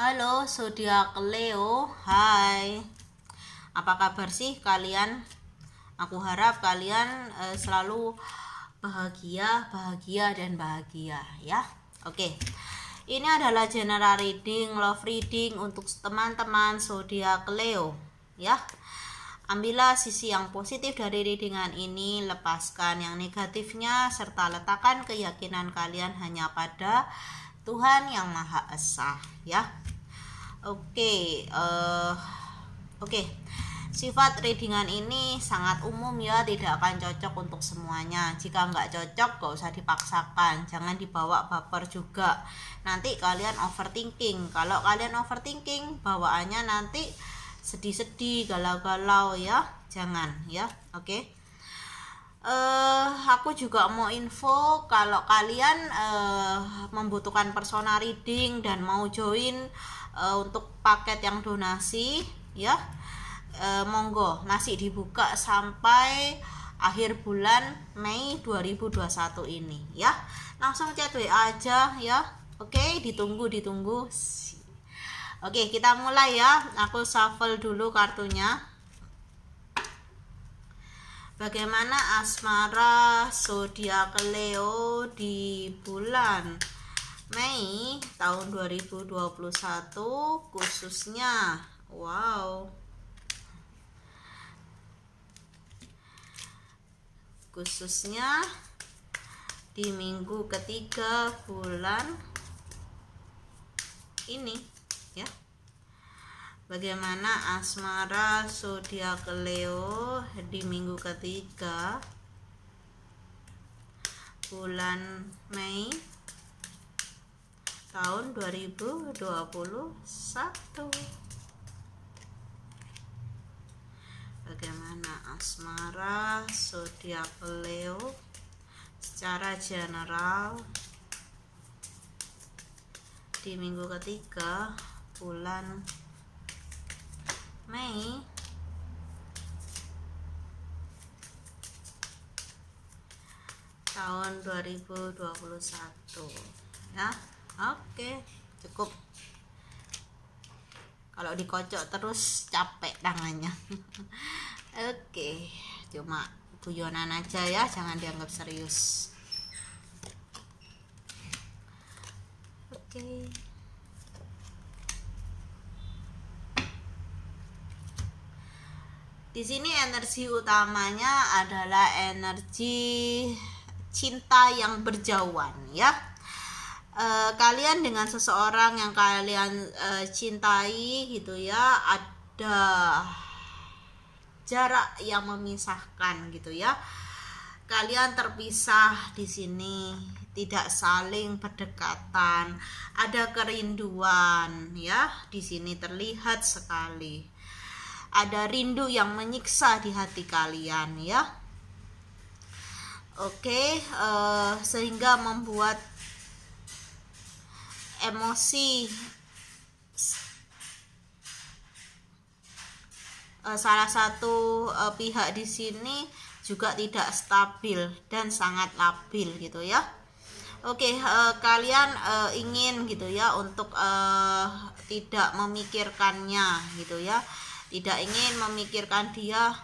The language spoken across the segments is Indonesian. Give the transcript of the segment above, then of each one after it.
Halo zodiak Leo, hai. Apa kabar sih kalian? Aku harap kalian selalu bahagia dan bahagia ya. Oke. Ini adalah general reading, love reading untuk teman-teman zodiak Leo ya. Ambillah sisi yang positif dari readingan ini, lepaskan yang negatifnya serta letakkan keyakinan kalian hanya pada Tuhan yang Maha Esa ya. Oke. Sifat readingan ini sangat umum ya, tidak akan cocok untuk semuanya. Jika nggak cocok gak usah dipaksakan, jangan dibawa baper juga. Nanti kalian overthinking. Kalau kalian overthinking, bawaannya nanti sedih-sedih, galau-galau ya. Jangan ya. Oke. Aku juga mau info kalau kalian membutuhkan personal reading dan mau join untuk paket yang donasi ya, monggo, masih dibuka sampai akhir bulan Mei 2021 ini ya. Langsung chat WA aja ya. Oke, ditunggu. Oke, kita mulai ya. Aku shuffle dulu kartunya. Bagaimana asmara zodiak Leo di bulan Mei tahun 2021 khususnya? Khususnya di minggu ketiga bulan ini ya. Bagaimana asmara zodiak Leo di minggu ketiga bulan Mei tahun 2021? Bagaimana asmara zodiak Leo secara general di minggu ketiga bulan Mei tahun 2021 ya. Oke, cukup. Kalau dikocok terus capek tangannya. Oke, cuma guyonan aja ya, jangan dianggap serius. Oke. Di sini energi utamanya adalah energi cinta yang berjauhan ya. Kalian dengan seseorang yang kalian cintai gitu ya, ada jarak yang memisahkan gitu ya. Kalian terpisah di sini, tidak saling berdekatan, ada kerinduan ya. Di sini terlihat sekali. Ada rindu yang menyiksa di hati kalian ya. Oke, sehingga membuat emosi salah satu pihak di sini juga tidak stabil dan sangat labil gitu ya. Oke, kalian ingin gitu ya untuk tidak memikirkannya gitu ya. Tidak ingin memikirkan dia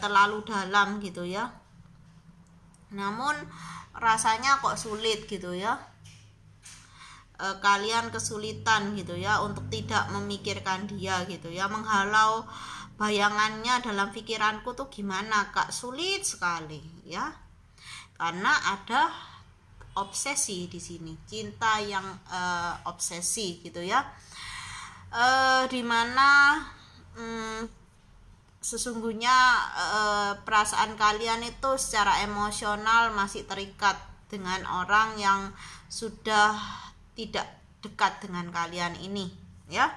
terlalu dalam gitu ya. Namun rasanya kok sulit gitu ya. Kalian kesulitan gitu ya untuk tidak memikirkan dia gitu ya. Menghalau bayangannya dalam pikiranku tuh gimana Kak, sulit sekali ya. Karena ada obsesi di sini, cinta yang obsesi gitu ya. Dimana sesungguhnya perasaan kalian itu secara emosional masih terikat dengan orang yang sudah tidak dekat dengan kalian ini ya.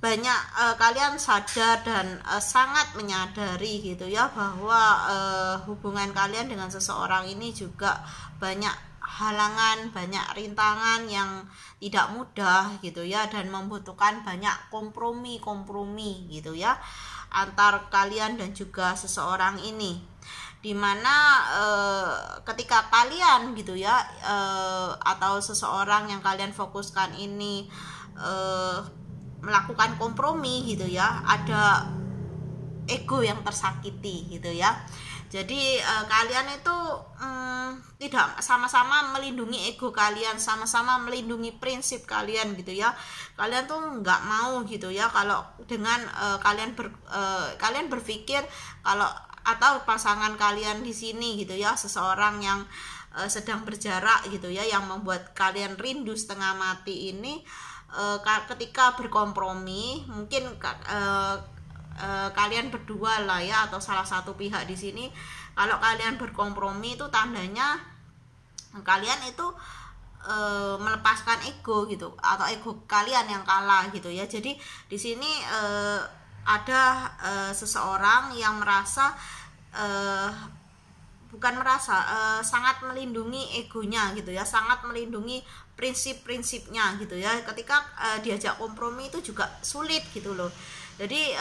Banyak kalian sadar dan sangat menyadari gitu ya bahwa hubungan kalian dengan seseorang ini juga banyak halangan, banyak rintangan yang tidak mudah gitu ya, dan membutuhkan banyak kompromi gitu ya antar kalian dan juga seseorang ini. Dimana ketika kalian gitu ya atau seseorang yang kalian fokuskan ini melakukan kompromi gitu ya, ada ego yang tersakiti gitu ya. Jadi kalian itu tidak sama-sama melindungi ego kalian, sama-sama melindungi prinsip kalian gitu ya. Kalian tuh nggak mau gitu ya kalau dengan kalian berpikir kalau, atau pasangan kalian di sini gitu ya, seseorang yang sedang berjarak gitu ya, yang membuat kalian rindu setengah mati ini, ketika berkompromi mungkin kalian berdua lah ya, atau salah satu pihak di sini, kalau kalian berkompromi itu tandanya kalian itu melepaskan ego gitu, atau ego kalian yang kalah gitu ya. Jadi di sini ada seseorang yang merasa sangat melindungi egonya gitu ya, sangat melindungi prinsip-prinsipnya gitu ya. Ketika diajak kompromi itu juga sulit gitu loh. Jadi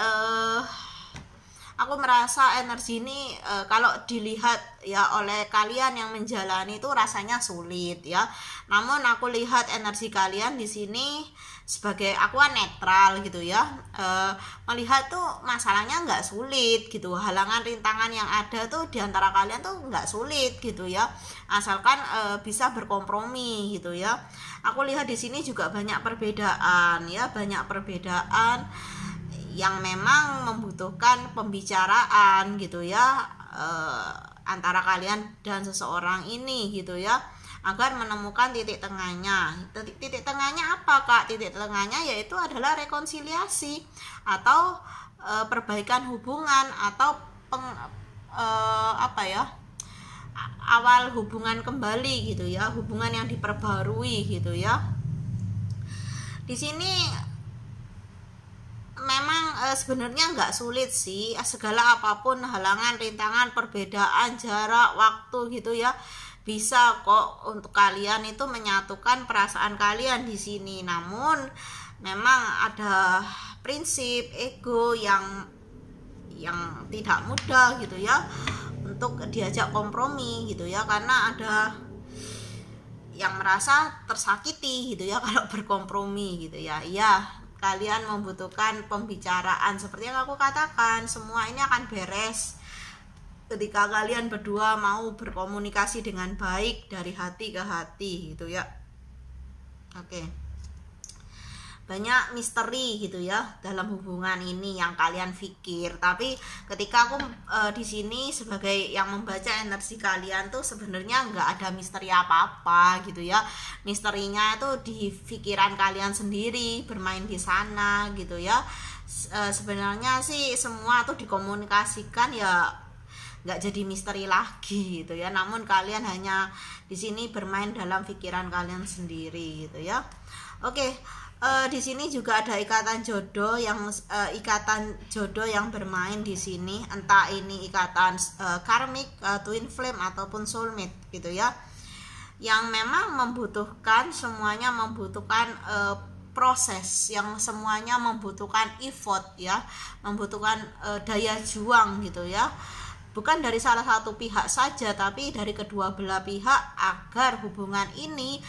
aku merasa energi ini kalau dilihat ya oleh kalian yang menjalani itu rasanya sulit ya. Namun aku lihat energi kalian di sini sebagai, aku netral gitu ya, melihat tuh masalahnya nggak sulit gitu. Halangan rintangan yang ada tuh diantara kalian tuh nggak sulit gitu ya, asalkan bisa berkompromi gitu ya. Aku lihat di sini juga banyak perbedaan ya, banyak perbedaan yang memang membutuhkan pembicaraan gitu ya, antara kalian dan seseorang ini gitu ya, agar menemukan titik tengahnya. Titik tengahnya apa Kak? Titik tengahnya yaitu adalah rekonsiliasi atau perbaikan hubungan, atau awal hubungan kembali gitu ya, hubungan yang diperbarui gitu ya. Di sini memang sebenarnya nggak sulit sih, segala apapun halangan, rintangan, perbedaan, jarak, waktu gitu ya, bisa kok untuk kalian itu menyatukan perasaan kalian di sini. Namun memang ada prinsip ego yang tidak mudah gitu ya untuk diajak kompromi gitu ya, karena ada yang merasa tersakiti gitu ya kalau berkompromi gitu ya. Iya, kalian membutuhkan pembicaraan. Seperti yang aku katakan, semua ini akan beres ketika kalian berdua mau berkomunikasi dengan baik dari hati ke hati gitu ya. Oke. Banyak misteri gitu ya dalam hubungan ini yang kalian pikir, tapi ketika aku di sini sebagai yang membaca energi kalian tuh sebenarnya nggak ada misteri apa-apa gitu ya. Misterinya itu di pikiran kalian sendiri, bermain di sana gitu ya. Sebenarnya sih semua tuh dikomunikasikan ya, nggak jadi misteri lagi gitu ya. Namun kalian hanya di sini bermain dalam pikiran kalian sendiri gitu ya. Oke. Di sini juga ada ikatan jodoh yang bermain di sini, entah ini ikatan karmik, twin flame ataupun soulmate gitu ya, yang memang semuanya membutuhkan proses, yang semuanya membutuhkan effort ya, membutuhkan daya juang gitu ya, bukan dari salah satu pihak saja tapi dari kedua belah pihak, agar hubungan ini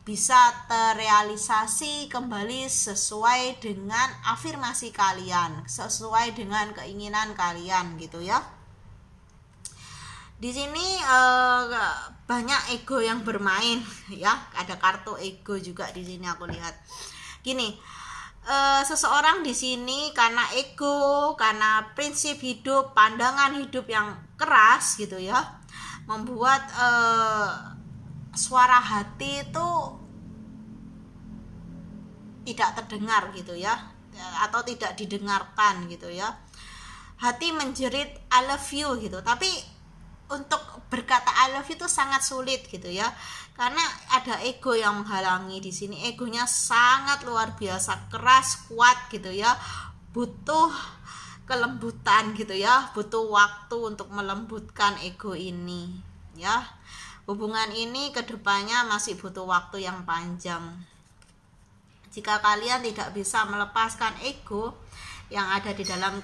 bisa terrealisasi kembali sesuai dengan afirmasi kalian, sesuai dengan keinginan kalian gitu ya. Di sini banyak ego yang bermain ya, ada kartu ego juga di sini aku lihat. Gini, seseorang di sini karena ego, karena prinsip hidup, pandangan hidup yang keras gitu ya, membuat suara hati itu tidak terdengar gitu ya, atau tidak didengarkan gitu ya. Hati menjerit I love you gitu, tapi untuk berkata I love you itu sangat sulit gitu ya, karena ada ego yang menghalangi di sini. Egonya sangat luar biasa keras, kuat gitu ya, butuh kelembutan gitu ya, butuh waktu untuk melembutkan ego ini ya. Hubungan ini kedepannya masih butuh waktu yang panjang. Jika kalian tidak bisa melepaskan ego yang ada di dalam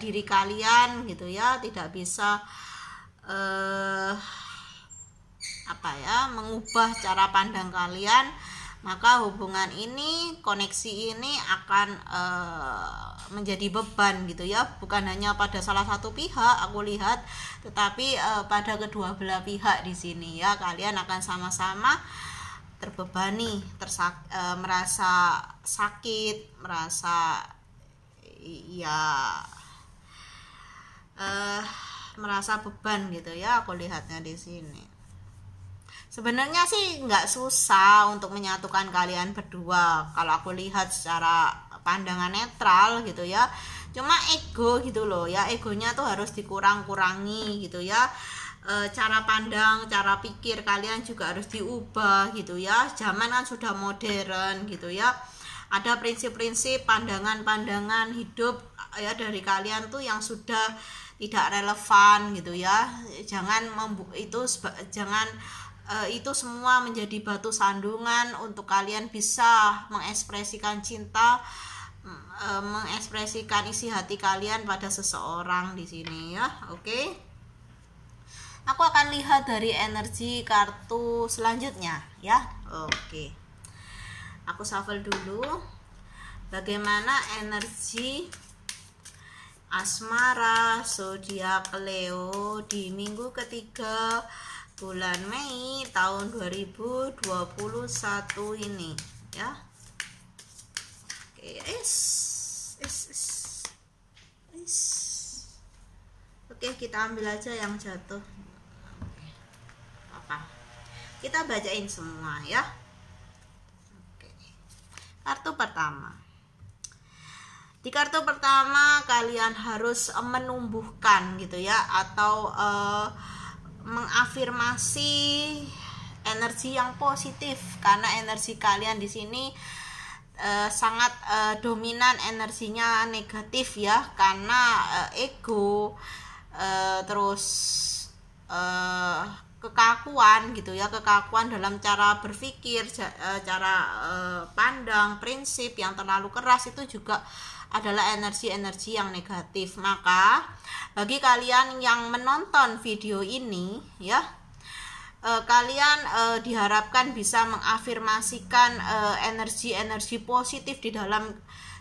diri kalian gitu ya, tidak bisa mengubah cara pandang kalian, maka hubungan ini, koneksi ini akan menjadi beban gitu ya, bukan hanya pada salah satu pihak aku lihat, tetapi pada kedua belah pihak di sini ya. Kalian akan sama-sama terbebani, merasa sakit, merasa ya merasa beban gitu ya, aku lihatnya di sini. Sebenarnya sih nggak susah untuk menyatukan kalian berdua kalau aku lihat secara pandangan netral gitu ya. Cuma ego gitu loh ya, egonya tuh harus dikurang-kurangi gitu ya. Cara pandang, cara pikir kalian juga harus diubah gitu ya. Zaman kan sudah modern gitu ya. Ada prinsip-prinsip, pandangan-pandangan hidup ya dari kalian tuh yang sudah tidak relevan gitu ya. Itu semua menjadi batu sandungan untuk kalian bisa mengekspresikan cinta, mengekspresikan isi hati kalian pada seseorang di sini ya. Oke. Aku akan lihat dari energi kartu selanjutnya ya. Oke. Aku shuffle dulu. Bagaimana energi asmara zodiak Leo di minggu ketiga bulan Mei tahun 2021 ini ya. Oke, Oke, kita ambil aja yang jatuh. Oke. Apa? Kita bacain semua ya. Oke. Kartu pertama. Di kartu pertama kalian harus menumbuhkan gitu ya, atau mengafirmasi energi yang positif, karena energi kalian di sini sangat dominan energinya negatif ya, karena ego, terus kekakuan gitu ya, kekakuan dalam cara berpikir, cara pandang, prinsip yang terlalu keras itu juga adalah energi-energi yang negatif. Maka bagi kalian yang menonton video ini ya, kalian diharapkan bisa mengafirmasikan energi-energi positif di dalam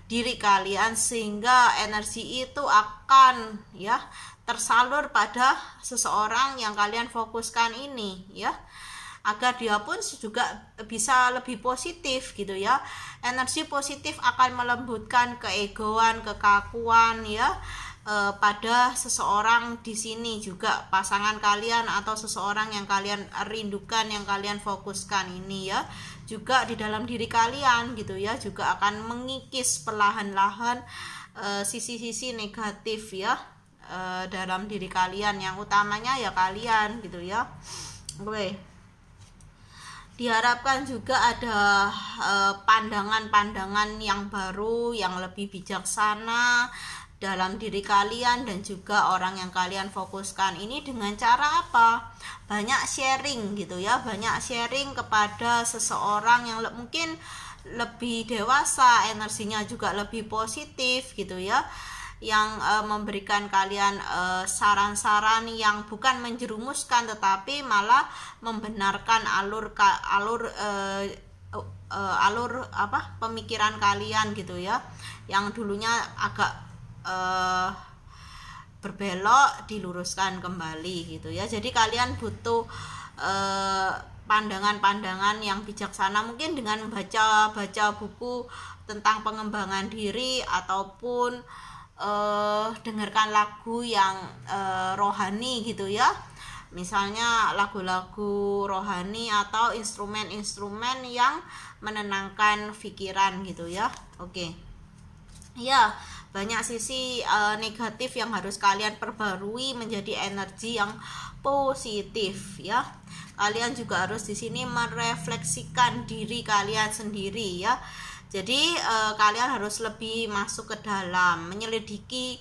diri kalian, sehingga energi itu akan ya tersalur pada seseorang yang kalian fokuskan ini ya, agar dia pun juga bisa lebih positif gitu ya. Energi positif akan melembutkan keegoan, kekakuan ya pada seseorang di sini juga, pasangan kalian atau seseorang yang kalian rindukan, yang kalian fokuskan ini ya, juga di dalam diri kalian gitu ya, juga akan mengikis perlahan-lahan sisi-sisi negatif ya dalam diri kalian, yang utamanya ya kalian gitu ya. Oke. Diharapkan juga ada pandangan-pandangan yang baru, yang lebih bijaksana dalam diri kalian dan juga orang yang kalian fokuskan ini. Dengan cara apa? Banyak sharing gitu ya, banyak sharing kepada seseorang yang mungkin lebih dewasa, energinya juga lebih positif gitu ya, yang memberikan kalian saran-saran yang bukan menjerumuskan, tetapi malah membenarkan alur pemikiran kalian gitu ya, yang dulunya agak berbelok diluruskan kembali gitu ya. Jadi kalian butuh pandangan-pandangan yang bijaksana, mungkin dengan baca buku tentang pengembangan diri, ataupun dengarkan lagu yang rohani gitu ya, misalnya lagu-lagu rohani atau instrumen-instrumen yang menenangkan pikiran gitu ya. Oke. Ya, banyak sisi negatif yang harus kalian perbarui menjadi energi yang positif ya. Kalian juga harus di sini merefleksikan diri kalian sendiri ya. Jadi kalian harus lebih masuk ke dalam, menyelidiki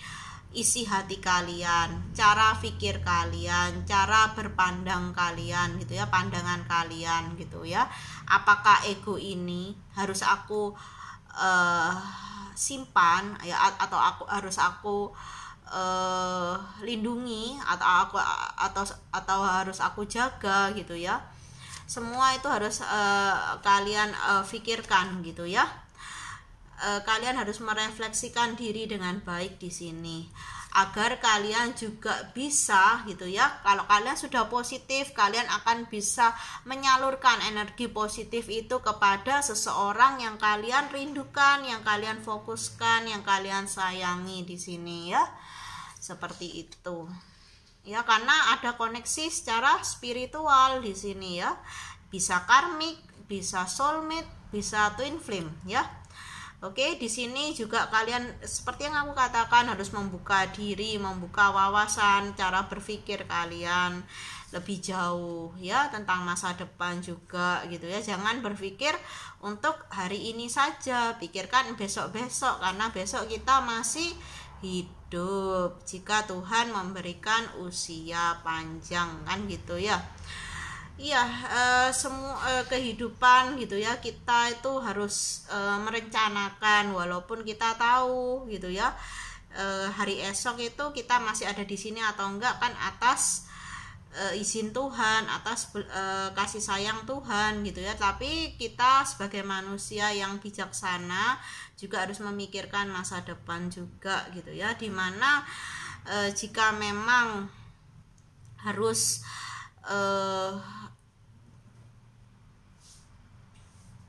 isi hati kalian, cara pikir kalian, cara berpandang kalian gitu ya, pandangan kalian gitu ya. Apakah ego ini harus aku simpan ya, atau harus aku lindungi, atau harus aku jaga gitu ya. semua itu harus kalian pikirkan gitu ya. Kalian harus merefleksikan diri dengan baik di sini agar kalian juga bisa gitu ya. Kalau kalian sudah positif, kalian akan bisa menyalurkan energi positif itu kepada seseorang yang kalian rindukan, yang kalian fokuskan, yang kalian sayangi di sini ya. Seperti itu. Ya, karena ada koneksi secara spiritual di sini ya. Bisa karmik, bisa soulmate, bisa twin flame ya. Oke, di sini juga kalian seperti yang aku katakan harus membuka diri, membuka wawasan, cara berpikir kalian lebih jauh ya tentang masa depan juga gitu ya. Jangan berpikir untuk hari ini saja, pikirkan besok-besok karena besok kita masih hidup jika Tuhan memberikan usia panjang kan gitu ya. Iya, semua kehidupan gitu ya, kita itu harus merencanakan walaupun kita tahu gitu ya hari esok itu kita masih ada di sini atau enggak kan atas izin Tuhan, atas kasih sayang Tuhan gitu ya. Tapi kita sebagai manusia yang bijaksana juga harus memikirkan masa depan juga gitu ya, dimana jika memang harus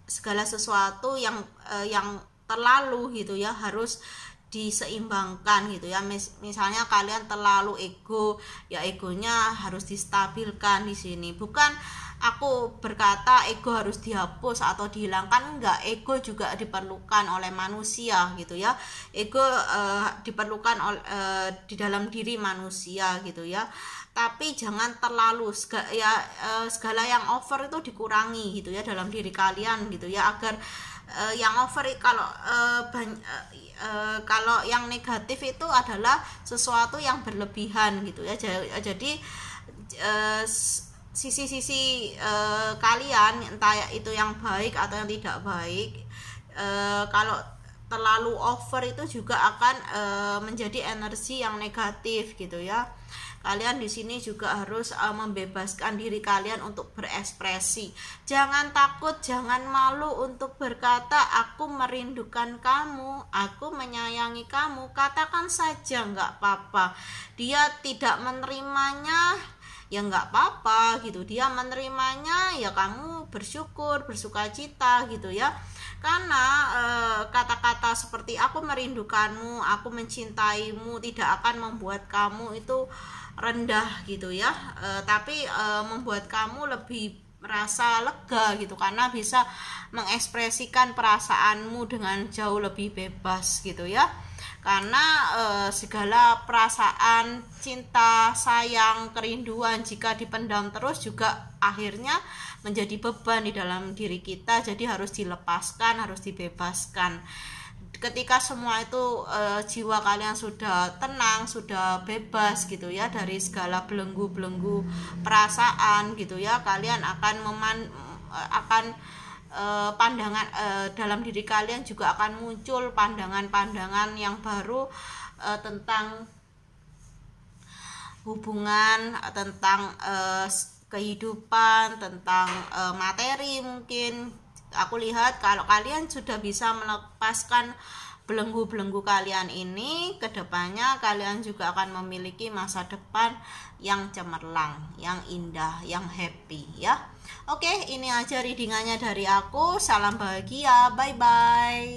segala sesuatu yang terlalu gitu ya harus diseimbangkan gitu ya. Misalnya kalian terlalu ego, ya egonya harus distabilkan di sini. Bukan aku berkata ego harus dihapus atau dihilangkan, enggak. Ego juga diperlukan oleh manusia gitu ya. Ego diperlukan di dalam diri manusia gitu ya. Tapi jangan terlalu segala yang over itu dikurangi gitu ya dalam diri kalian gitu ya, agar yang over kalau yang negatif itu adalah sesuatu yang berlebihan gitu ya. Jadi sisi-sisi kalian entah itu yang baik atau yang tidak baik, kalau terlalu over itu juga akan menjadi energi yang negatif gitu ya. Kalian di sini juga harus membebaskan diri kalian untuk berekspresi. Jangan takut, jangan malu untuk berkata aku merindukan kamu, aku menyayangi kamu. Katakan saja, nggak apa-apa. Dia tidak menerimanya, ya nggak apa-apa gitu. Dia menerimanya, ya kamu bersyukur, bersukacita gitu ya. Karena kata-kata seperti aku merindukanmu, aku mencintaimu tidak akan membuat kamu itu rendah gitu ya, tapi membuat kamu lebih merasa lega gitu, karena bisa mengekspresikan perasaanmu dengan jauh lebih bebas gitu ya. Karena segala perasaan cinta, sayang, kerinduan jika dipendam terus juga akhirnya menjadi beban di dalam diri kita. Jadi harus dilepaskan, harus dibebaskan. Ketika semua itu jiwa kalian sudah tenang, sudah bebas gitu ya dari segala belenggu-belenggu perasaan gitu ya, kalian akan pandangan dalam diri kalian juga akan muncul pandangan-pandangan yang baru tentang hubungan, tentang kehidupan, tentang materi. Mungkin aku lihat kalau kalian sudah bisa melepaskan belenggu-belenggu kalian ini, kedepannya kalian juga akan memiliki masa depan yang cemerlang, yang indah, yang happy ya. Oke, ini aja readingannya dari aku. Salam bahagia, bye bye.